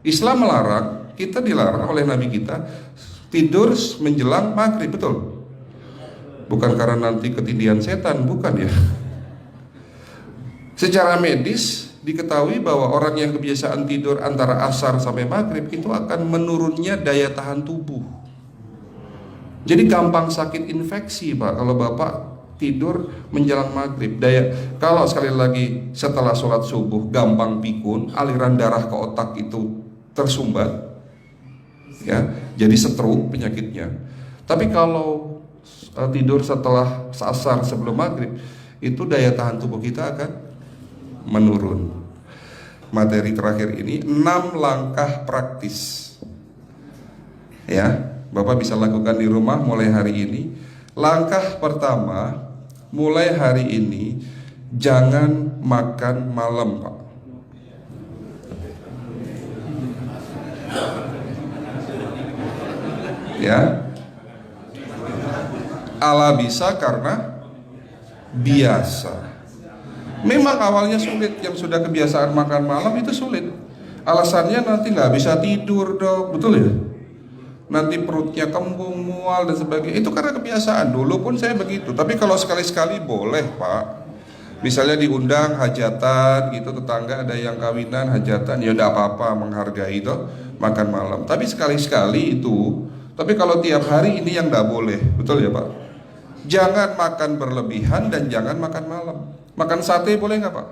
Islam melarang, kita dilarang oleh Nabi kita tidur menjelang maghrib, betul? Bukan karena nanti ketindihan setan, bukan ya. Secara medis diketahui bahwa orang yang kebiasaan tidur antara asar sampai maghrib itu akan menurunnya daya tahan tubuh. Jadi gampang sakit infeksi Pak kalau Bapak tidur menjelang maghrib. Kalau sekali lagi setelah sholat subuh gampang pikun, aliran darah ke otak itu tersumbat, ya, jadi stroke penyakitnya. Tapi kalau tidur setelah asar sebelum maghrib, itu daya tahan tubuh kita akan menurun. Materi terakhir ini 6 langkah praktis, ya, Bapak bisa lakukan di rumah mulai hari ini. Langkah pertama, mulai hari ini jangan makan malam, Pak. Ya, ala bisa karena biasa. Memang awalnya sulit, yang sudah kebiasaan makan malam itu sulit. Alasannya nanti nggak bisa tidur dok, betul ya? Nanti perutnya kembung, mual dan sebagainya. Itu karena kebiasaan. Dulu pun saya begitu. Tapi kalau sekali-sekali boleh Pak. Misalnya diundang hajatan gitu, tetangga ada yang kawinan hajatan, ya udah apa-apa, menghargai itu makan malam. Tapi sekali-sekali itu. Tapi kalau tiap hari ini yang nggak boleh, betul ya Pak? Jangan makan berlebihan dan jangan makan malam. Makan sate boleh nggak Pak?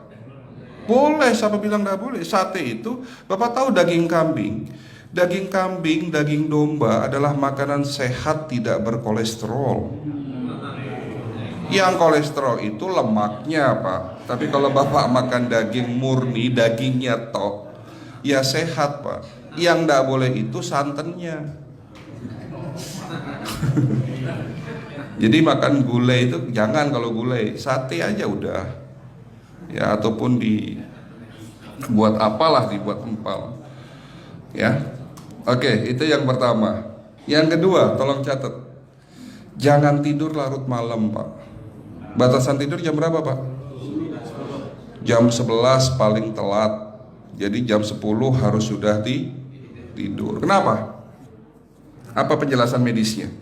Boleh, siapa bilang nggak boleh? Sate itu, Bapak tahu daging kambing. Daging kambing, daging domba adalah makanan sehat, tidak berkolesterol. Yang kolesterol itu lemaknya Pak. Tapi kalau Bapak makan daging murni, dagingnya tok, ya sehat Pak. Yang nggak boleh itu santannya. Jadi makan gulai itu jangan, kalau gulai sate aja udah, ya, ataupun dibuat apalah, dibuat empal, ya. Oke, itu yang pertama. Yang kedua, tolong catat, jangan tidur larut malam Pak. Batasan tidur jam berapa Pak? Jam 11 paling telat. Jadi jam 10 harus sudah tidur. Kenapa? Apa penjelasan medisnya?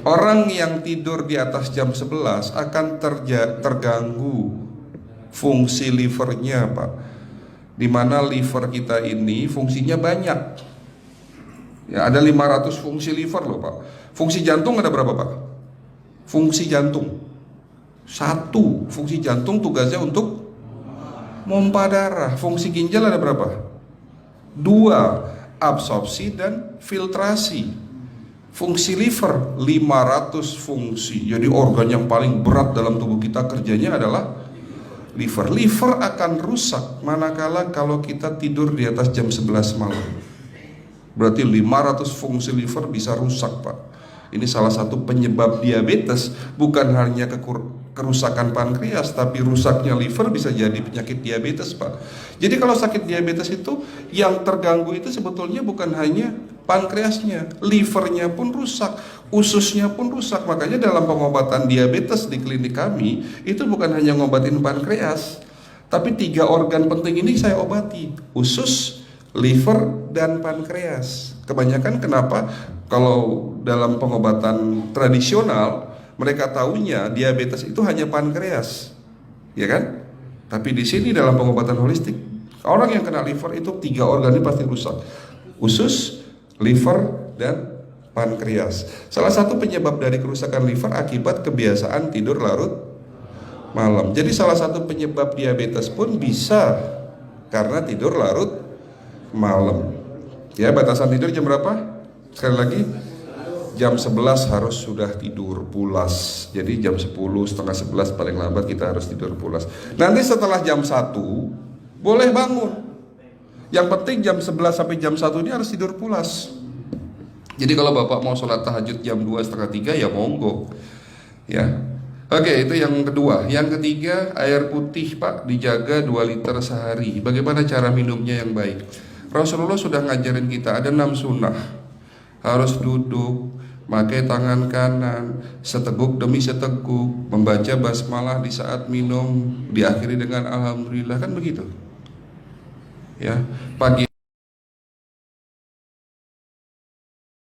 Orang yang tidur di atas jam 11 akan terganggu fungsi livernya Pak. Dimana liver kita ini fungsinya banyak, ya, ada 500 fungsi liver loh Pak. Fungsi jantung ada berapa Pak? Fungsi jantung 1. Fungsi jantung tugasnya untuk mompa darah. Fungsi ginjal ada berapa? 2. Absorpsi dan filtrasi. Fungsi liver 500 fungsi. Jadi organ yang paling berat dalam tubuh kita kerjanya adalah liver. Liver akan rusak manakala kalau kita tidur di atas jam 11 malam. Berarti 500 fungsi liver bisa rusak Pak. Ini salah satu penyebab diabetes. Bukan hanya kerusakan pankreas, tapi rusaknya liver bisa jadi penyakit diabetes Pak. Jadi kalau sakit diabetes itu yang terganggu itu sebetulnya bukan hanya pankreasnya, livernya pun rusak, ususnya pun rusak. Makanya dalam pengobatan diabetes di klinik kami itu bukan hanya ngobatin pankreas, tapi 3 organ penting ini saya obati: usus, liver, dan pankreas. Kebanyakan kenapa kalau dalam pengobatan tradisional mereka taunya diabetes itu hanya pankreas, ya kan? Tapi di sini dalam pengobatan holistik, orang yang kena liver itu 3 organ ini pasti rusak: usus, liver, dan pankreas. Salah satu penyebab dari kerusakan liver akibat kebiasaan tidur larut malam. Jadi salah satu penyebab diabetes pun bisa karena tidur larut malam. Ya, batasan tidur jam berapa? Sekali lagi, jam 11 harus sudah tidur pulas. Jadi jam 10, setengah 11 paling lambat kita harus tidur pulas. Nanti setelah jam 1 boleh bangun. Yang penting jam 11 sampai jam 1 ini harus tidur pulas. Jadi kalau Bapak mau sholat tahajud jam 2, setengah 3 ya monggo, ya. Oke, itu yang kedua. Yang ketiga, air putih Pak dijaga 2 liter sehari. Bagaimana cara minumnya yang baik? Rasulullah sudah ngajarin kita ada 6 sunnah. Harus duduk, pakai tangan kanan, seteguk demi seteguk, membaca basmalah di saat minum, diakhiri dengan alhamdulillah, kan begitu. Ya, pagi